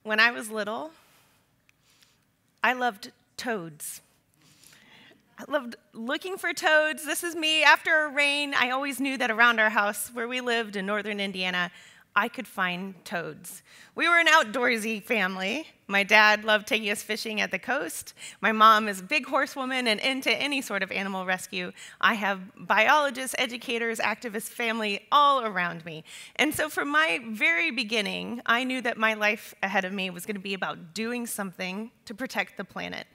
when I was little, I loved toads. I loved looking for toads. This is me. After a rain, I always knew that around our house, where we lived in northern Indiana, I could find toads. We were an outdoorsy family. My dad loved taking us fishing at the coast. My mom is a big horsewoman and into any sort of animal rescue. I have biologists, educators, activists, family all around me. And so from my very beginning, I knew that my life ahead of me was going to be about doing something to protect the planet.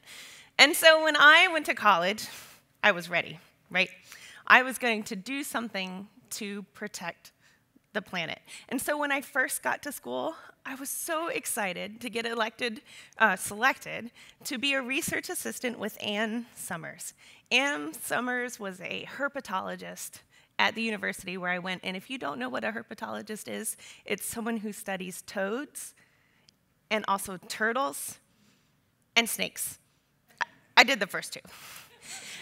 And so when I went to college, I was ready, right? I was going to do something to protect the planet. And so when I first got to school, I was so excited to get selected to be a research assistant with Ann Summers. Ann Summers was a herpetologist at the university where I went. And if you don't know what a herpetologist is, it's someone who studies toads and also turtles and snakes. I did the first two.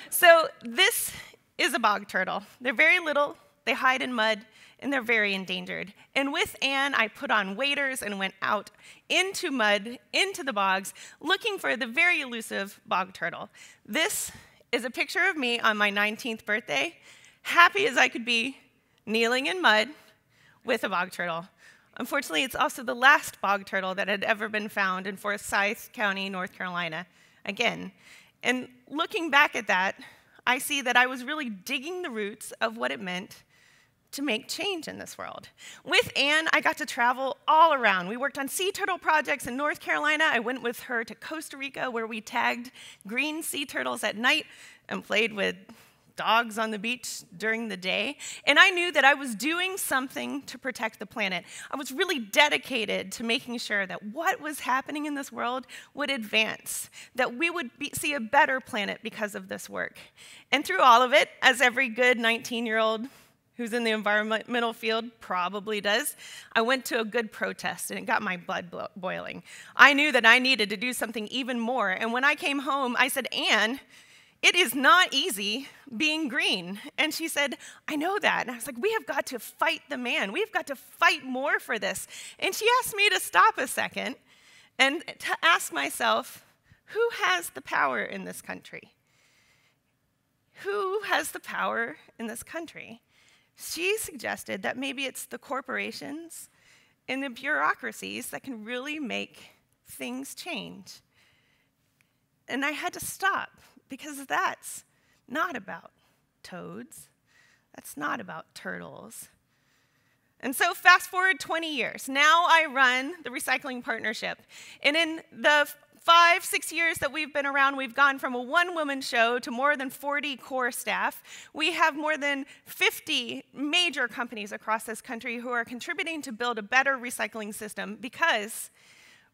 So this is a bog turtle. They're very little, they hide in mud, and they're very endangered. And with Anne, I put on waders and went out into mud, into the bogs, looking for the very elusive bog turtle. This is a picture of me on my 19th birthday, happy as I could be, kneeling in mud with a bog turtle. Unfortunately, it's also the last bog turtle that had ever been found in Forsyth County, North Carolina, again. And looking back at that, I see that I was really digging the roots of what it meant to make change in this world. With Anne, I got to travel all around. We worked on sea turtle projects in North Carolina. I went with her to Costa Rica, where we tagged green sea turtles at night and played with dogs on the beach during the day. And I knew that I was doing something to protect the planet. I was really dedicated to making sure that what was happening in this world would advance, that we would see a better planet because of this work. And through all of it, as every good 19-year-old who's in the environmental field probably does, I went to a good protest, and it got my blood boiling. I knew that I needed to do something even more. And when I came home, I said, Anne, it is not easy being green. And she said, I know that. And I was like, we have got to fight the man. We've got to fight more for this. And she asked me to stop a second and to ask myself, who has the power in this country? Who has the power in this country? She suggested that maybe it's the corporations and the bureaucracies that can really make things change. And I had to stop, because that's not about toads. That's not about turtles. And so fast forward 20 years. Now I run the Recycling Partnership. And in the 5-6 years that we've been around, we've gone from a one-woman show to more than 40 core staff. We have more than 50 major companies across this country who are contributing to build a better recycling system, because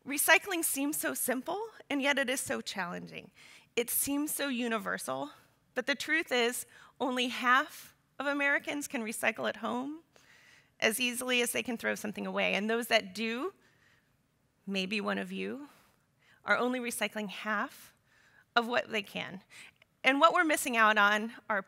recycling seems so simple, and yet it is so challenging. It seems so universal, but the truth is only half of Americans can recycle at home as easily as they can throw something away. And those that do, maybe one of you, are only recycling half of what they can. And what we're missing out on are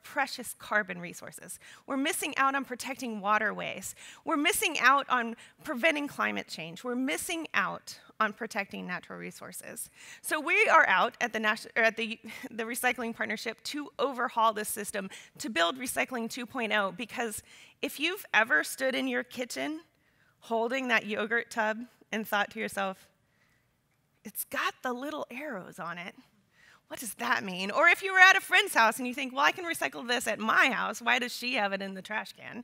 precious carbon resources. We're missing out on protecting waterways. We're missing out on preventing climate change. We're missing out on protecting natural resources. So we are out at the Recycling Partnership to overhaul this system, to build Recycling 2.0, because if you've ever stood in your kitchen holding that yogurt tub and thought to yourself, it's got the little arrows on it, what does that mean? Or if you were at a friend's house and you think, well, I can recycle this at my house, why does she have it in the trash can?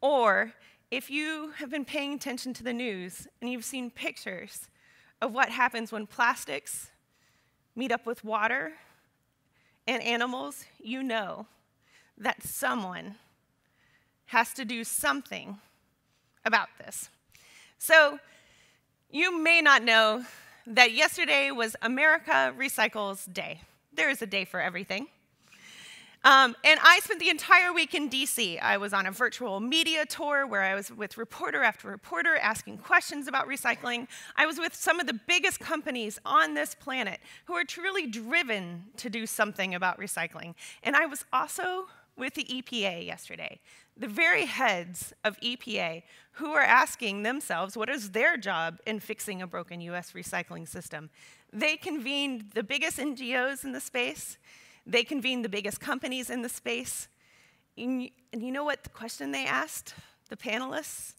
Or if you have been paying attention to the news and you've seen pictures of what happens when plastics meet up with water and animals, you know that someone has to do something about this. So you may not know that yesterday was America Recycles Day. There is a day for everything. And I spent the entire week in DC. I was on a virtual media tour where I was with reporter after reporter asking questions about recycling. I was with some of the biggest companies on this planet who are truly driven to do something about recycling. And I was also with the EPA yesterday, the very heads of EPA who are asking themselves what is their job in fixing a broken US recycling system. They convened the biggest NGOs in the space. They convened the biggest companies in the space. And you know what the question they asked the panelists?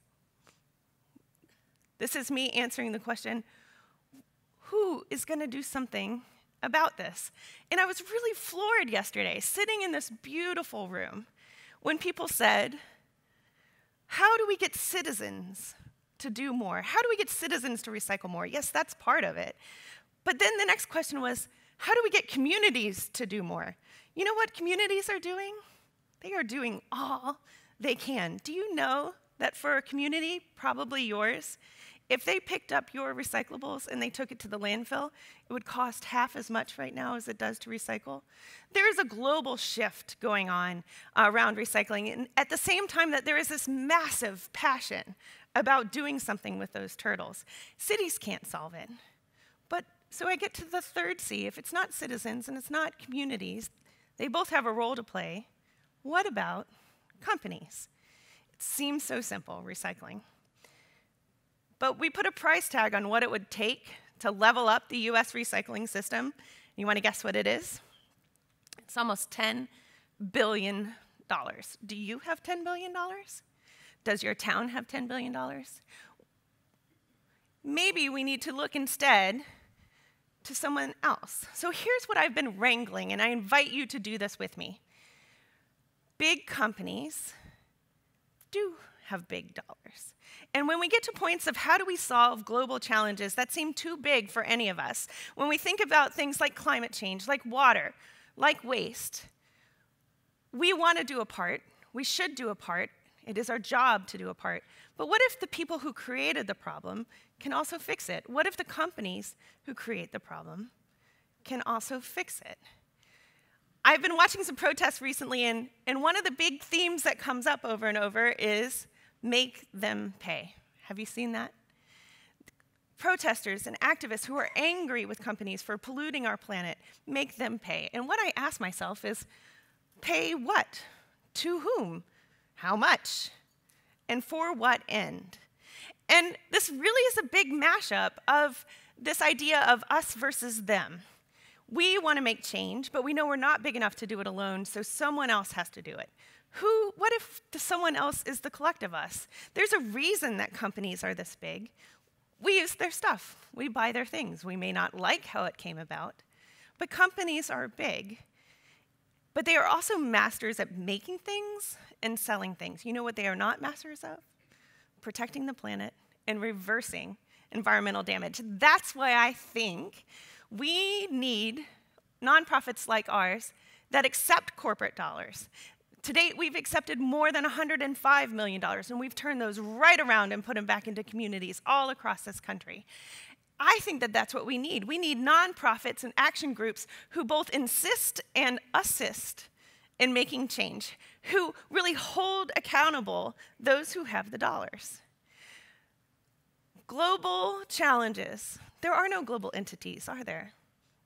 This is me answering the question, who is going to do something about this? And I was really floored yesterday, sitting in this beautiful room, when people said, how do we get citizens to do more? How do we get citizens to recycle more? Yes, that's part of it. But then the next question was, how do we get communities to do more? You know what communities are doing? They are doing all they can. Do you know that for a community, probably yours, if they picked up your recyclables and they took it to the landfill, it would cost half as much right now as it does to recycle? There is a global shift going on around recycling, and at the same time that there is this massive passion about doing something with those turtles. Cities can't solve it. But so I get to the third C. If it's not citizens and it's not communities, they both have a role to play. What about companies? It seems so simple, recycling. But we put a price tag on what it would take to level up the US recycling system. You want to guess what it is? It's almost $10 billion. Do you have $10 billion? Does your town have $10 billion? Maybe we need to look instead to someone else. So here's what I've been wrangling, and I invite you to do this with me. Big companies do have big dollars. And when we get to points of how do we solve global challenges that seem too big for any of us, when we think about things like climate change, like water, like waste, we want to do a part. We should do a part. It is our job to do a part. But what if the people who created the problem can also fix it? What if the companies who create the problem can also fix it? I've been watching some protests recently, and one of the big themes that comes up over and over is make them pay. Have you seen that? Protesters and activists who are angry with companies for polluting our planet, make them pay. And what I ask myself is, pay what? To whom? How much? And for what end? And this really is a big mashup of this idea of us versus them. We want to make change, but we know we're not big enough to do it alone, so someone else has to do it. What if someone else is the collective us? There's a reason that companies are this big. We use their stuff. We buy their things. We may not like how it came about, but companies are big. But they are also masters at making things and selling things. You know what they are not masters of? Protecting the planet and reversing environmental damage. That's why I think we need nonprofits like ours that accept corporate dollars. To date, we've accepted more than $105 million, and we've turned those right around and put them back into communities all across this country. I think that that's what we need. We need nonprofits and action groups who both insist and assist in making change, who really hold accountable those who have the dollars. Global challenges. There are no global entities, are there?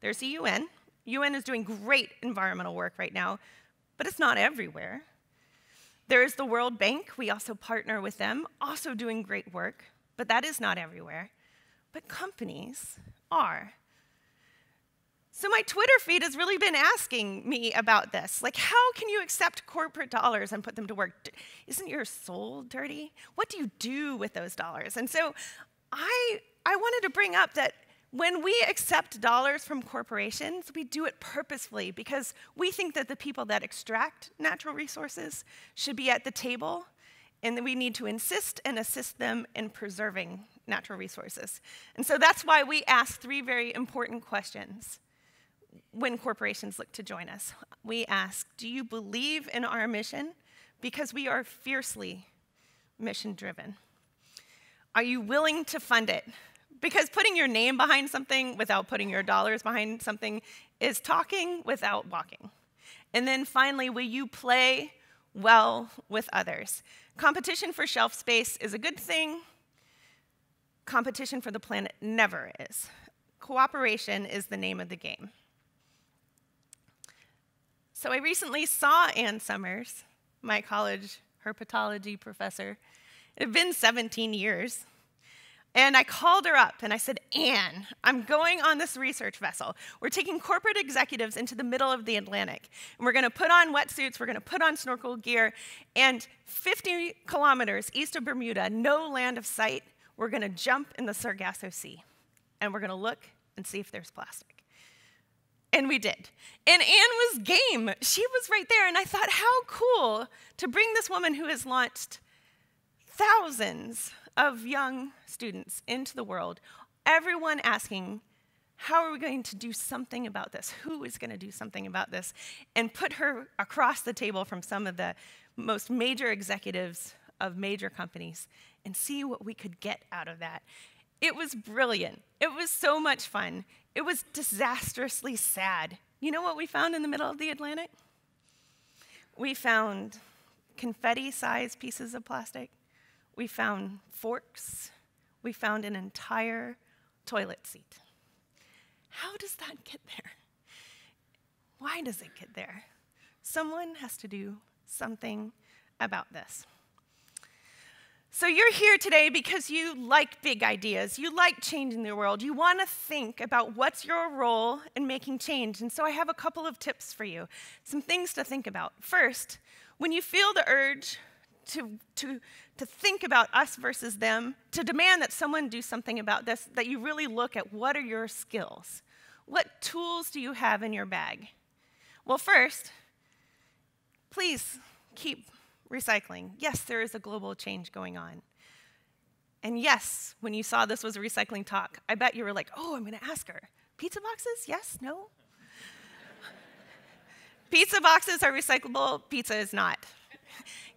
There's the UN. UN is doing great environmental work right now, but it's not everywhere. There is the World Bank. We also partner with them, also doing great work, but that is not everywhere. But companies are. So my Twitter feed has really been asking me about this. Like, how can you accept corporate dollars and put them to work? Isn't your soul dirty? What do you do with those dollars? And so I wanted to bring up that when we accept dollars from corporations, we do it purposefully because we think that the people that extract natural resources should be at the table, and that we need to insist and assist them in preserving natural resources. And so that's why we ask 3 very important questions when corporations look to join us. We ask, do you believe in our mission? Because we are fiercely mission-driven. Are you willing to fund it? Because putting your name behind something without putting your dollars behind something is talking without walking. And then finally, will you play well with others? Competition for shelf space is a good thing. Competition for the planet never is. Cooperation is the name of the game. So I recently saw Ann Summers, my college herpetology professor. It had been 17 years. And I called her up and I said, Ann, I'm going on this research vessel. We're taking corporate executives into the middle of the Atlantic. And we're going to put on wetsuits, we're going to put on snorkel gear, and 50 kilometers east of Bermuda, no land of sight, we're going to jump in the Sargasso Sea. And we're going to look and see if there's plastic. And we did. And Ann was game. She was right there. And I thought, how cool to bring this woman who has launched thousands of young students into the world, everyone asking, how are we going to do something about this? Who is going to do something about this? And put her across the table from some of the most major executives of major companies and see what we could get out of that. It was brilliant. It was so much fun. It was disastrously sad. You know what we found in the middle of the Atlantic? We found confetti-sized pieces of plastic. We found forks. We found an entire toilet seat. How does that get there? Why does it get there? Someone has to do something about this. So you're here today because you like big ideas. You like changing the world. You want to think about what's your role in making change. And so I have a couple of tips for you, some things to think about. First, when you feel the urge to think about us versus them, to demand that someone do something about this, that you really look at what are your skills? What tools do you have in your bag? Well, first, please keep recycling. Yes, there is a global change going on. And yes, when you saw this was a recycling talk, I bet you were like, oh, I'm going to ask her. Pizza boxes? Yes? No? Pizza boxes are recyclable. Pizza is not.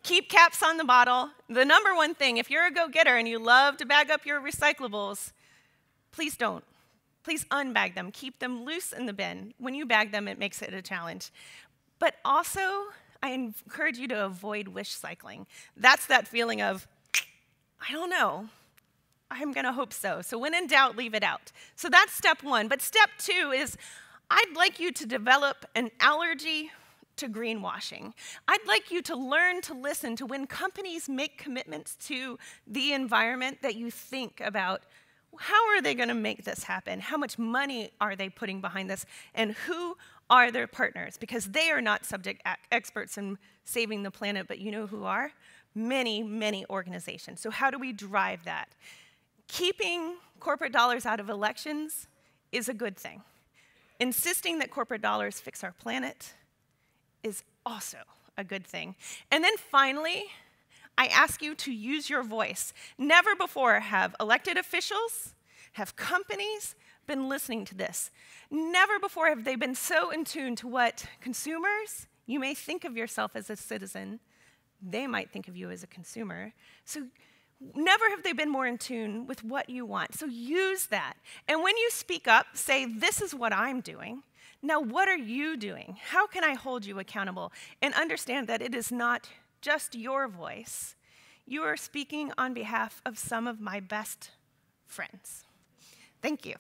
Keep caps on the bottle. The number one thing, if you're a go-getter and you love to bag up your recyclables, please don't. Please unbag them. Keep them loose in the bin. When you bag them, it makes it a challenge. But also, I encourage you to avoid wish cycling. That's that feeling of, I don't know. I'm going to hope so. So when in doubt, leave it out. So that's step one. But step two is, I'd like you to develop an allergy to greenwashing. I'd like you to learn to listen to when companies make commitments to the environment that you think about, how are they going to make this happen? How much money are they putting behind this? And who are their partners? Because they are not subject experts in saving the planet, but you know who are? Many, many organizations. So how do we drive that? Keeping corporate dollars out of elections is a good thing. Insisting that corporate dollars fix our planet is also a good thing. And then finally, I ask you to use your voice. Never before have elected officials, have companies been listening to this. Never before have they been so in tune to what consumers, you may think of yourself as a citizen, they might think of you as a consumer. So never have they been more in tune with what you want. So use that. And when you speak up, say, this is what I'm doing. Now, what are you doing? How can I hold you accountable? And understand that it is not just your voice. You are speaking on behalf of some of my best friends. Thank you.